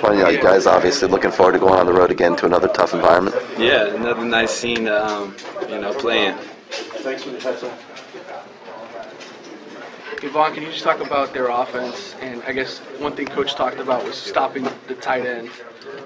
Well, yeah, you guys obviously looking forward to going on the road again to another tough environment. Yeah, another nice scene to, play in. Hey, Vaughn, can you just talk about their offense? And I guess one thing Coach talked about was stopping the tight end.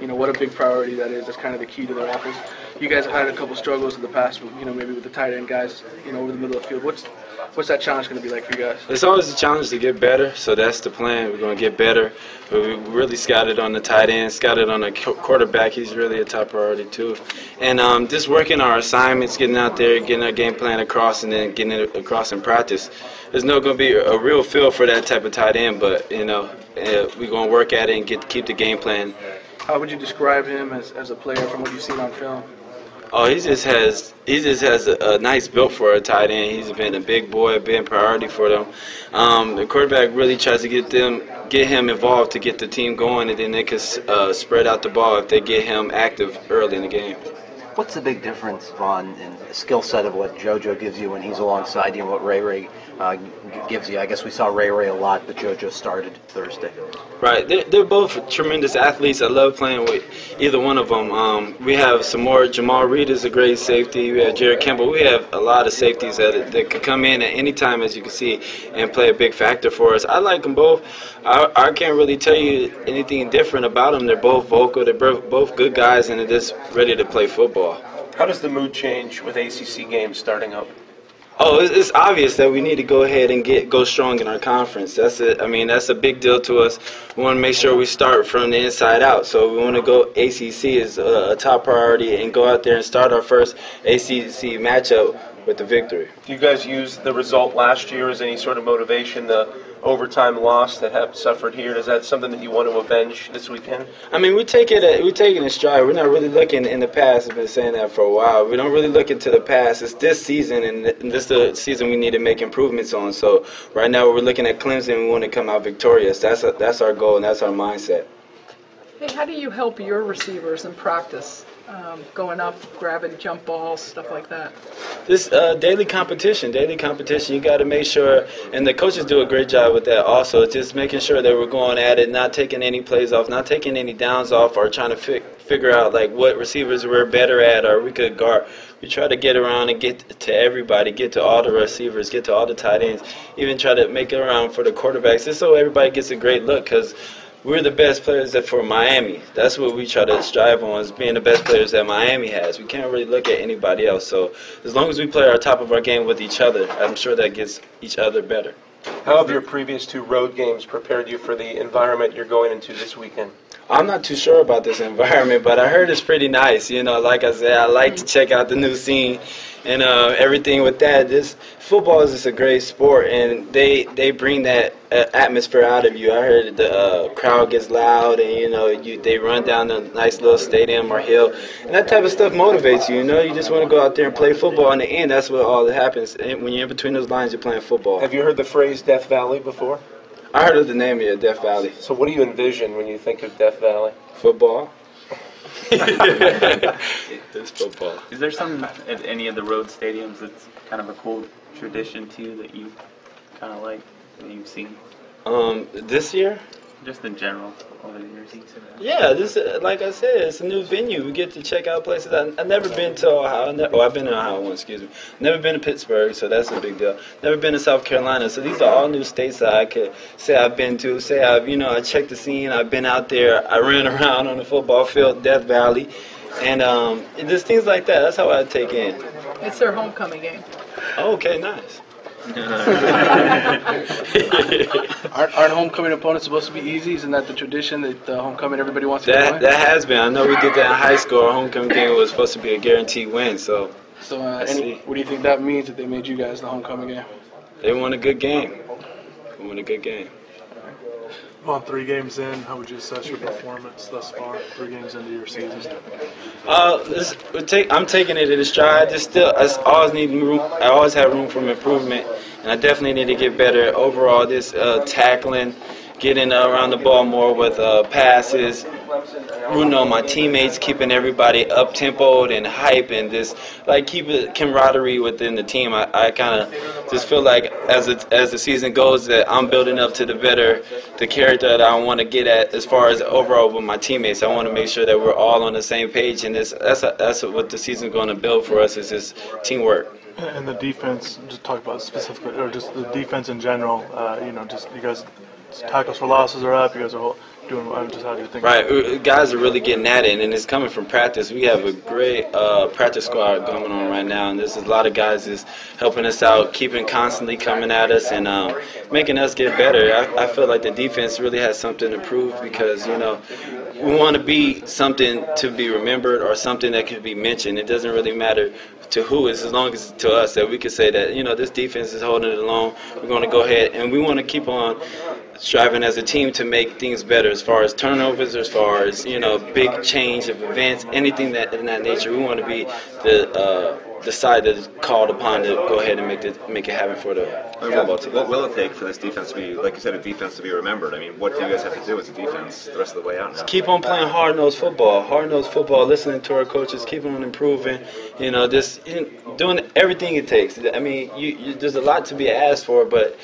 What a big priority that is. That's kind of the key to their offense. You guys have had a couple struggles in the past, maybe with the tight end guys, over the middle of the field. What's that challenge going to be like for you guys? It's always a challenge to get better, so that's the plan. We're going to get better. We really scouted on the tight end, scouted on the quarterback. He's really a top priority too. And just working our assignments, getting out there, getting our game plan across, and then getting it across in practice. There's not going to be a real feel for that type of tight end, but, we're going to work at it and keep the game plan. How would you describe him as a player from what you've seen on film? Oh, he just has a nice build for a tight end. He's been a big boy, been priority for them. The quarterback really tries to get him involved to get the team going, and then they can spread out the ball if they get him active early in the game. What's the big difference, Vaughn, in the skill set of what JoJo gives you when he's alongside you and what Ray gives you? I guess we saw Ray a lot, but JoJo started Thursday. Right. They're both tremendous athletes. I love playing with either one of them. We have some more. Jamal Reed is a great safety. We have Jared Campbell. We have a lot of safeties that could come in at any time, as you can see, and play a big factor for us. I like them both. I can't really tell you anything different about them. They're both vocal. They're both good guys, and they're just ready to play football. How does the mood change with ACC games starting up? Oh, it's obvious that we need to go ahead and go strong in our conference. That's it. I mean, that's a big deal to us. We want to make sure we start from the inside out. So we want to go ACC is a top priority and go out there and start our first ACC matchup with the victory. Do you guys use the result last year as any sort of motivation, the overtime loss that have suffered here? Is that something that you want to avenge this weekend? I mean, we take it in stride. We're not really looking in the past. I've been saying that for a while. We don't really look into the past. It's this season, and this is the season we need to make improvements on. So right now we're looking at Clemson. We want to come out victorious. That's our goal, and that's our mindset. Hey, how do you help your receivers in practice? Going up, grabbing jump balls, stuff like that. This daily competition. You got to make sure, and the coaches do a great job with that also, just making sure that we're going at it, not taking any plays off, not taking any downs off, or trying to figure out like what receivers we're better at or we could guard. We try to get around and get to everybody, get to all the receivers, get to all the tight ends, even try to make it around for the quarterbacks, just so everybody gets a great look, because we're the best players for Miami. That's what we try to strive on, is being the best players that Miami has. We can't really look at anybody else. So as long as we play our top of our game with each other, I'm sure that gets each other better. How have your previous two road games prepared you for the environment you're going into this weekend? I'm not too sure about this environment, but I heard it's pretty nice. Like I said, I like to check out the new scene and everything with that. This football is just a great sport, and they bring that atmosphere out of you. I heard the crowd gets loud, and they run down the nice little stadium or hill, and that type of stuff motivates you. You just want to go out there and play football. In the end, that's what all that happens. And when you're in between those lines, you're playing football. Have you heard the phrase Death Valley before? I heard of the name of Death Valley. So what do you envision when you think of Death Valley? Football. It's football. Is there something at any of the road stadiums that's kind of a cool tradition to you that you kind of like, that you've seen? This year? Just in general, over the years. Yeah, this, like I said, it's a new venue. We get to check out places. I've never been to Ohio. I've been to Ohio once, excuse me. Never been to Pittsburgh, so that's a big deal. Never been to South Carolina. So these are all new states that I could say I've been to. Say I checked the scene. I've been out there. I ran around on the football field, Death Valley, and just things like that. That's how I take in. It's their homecoming game. Oh, okay, nice. Aren't homecoming opponents supposed to be easy? Isn't that the tradition that the homecoming everybody wants to win? That has been. I know we did that in high school. Our homecoming game was supposed to be a guaranteed win. So what do you think that means that they made you guys the homecoming game? They won a good game. On 3 games in, how would you assess your performance thus far? 3 games into your season. I'm taking it in a stride. I always have room for improvement, and I definitely need to get better overall. This tackling, getting around the ball more with passes, rooting on my teammates, keeping everybody up-tempoed and hype, and just like keep it camaraderie within the team. I kind of just feel like as the season goes that I'm building up to the character that I want to get at as far as overall with my teammates. I want to make sure that we're all on the same page, and that's what the season's going to build for us is just teamwork. And the defense, just talk about specifically, or just the defense in general. Just you guys, tackles for losses are up. You guys are doing. Just how do you think? Right, guys are really getting at it, and it's coming from practice. We have a great practice squad going on right now, and there's a lot of guys that's helping us out, keeping constantly coming at us, and making us get better. I feel like the defense really has something to prove because we want to be something to be remembered or something that can be mentioned. It doesn't really matter to who, as long as to us that we can say that this defense is holding it along. We're going to go ahead and we want to keep on striving as a team to make things better as far as turnovers, as far as big change of events, anything that in that nature. We want to be the side that is called upon to go ahead and make it happen for the football team. What will it take for this defense to be, like you said, a defense to be remembered? I mean, what do you guys have to do as a defense the rest of the way out now? Keep on playing hard-nosed football, listening to our coaches, keep on improving, just doing everything it takes. I mean, there's a lot to be asked for, but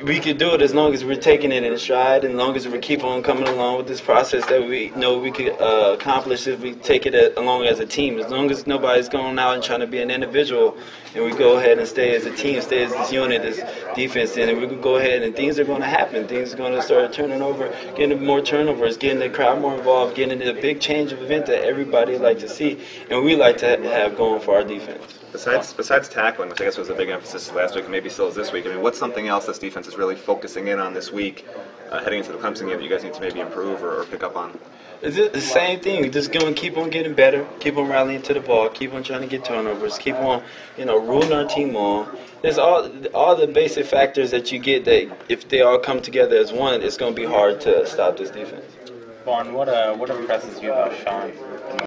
we could do it as long as we're taking it in stride, and as long as we keep on coming along with this process that we know we could accomplish if we take it along as a team. As long as nobody's going out and trying to be an individual, and we go ahead and stay as a team, stay as this unit, this defense, and we can go ahead and things are going to happen. Things are going to start turning over, getting more turnovers, getting the crowd more involved, getting the big change of event that everybody like to see, and we like to have going for our defense. Besides tackling, which I guess was a big emphasis last week and maybe still is this week, I mean, what's something else this defense is really focusing in on this week, heading into the Clemson game that you guys need to maybe improve or pick up on? It's the same thing. We're just going to keep on getting better, keep on rallying to the ball, keep on trying to get turnovers, keep on, rooting our team on. There's all the basic factors that you get that if they all come together as one, it's going to be hard to stop this defense. Vaughn, what impresses you about Sean?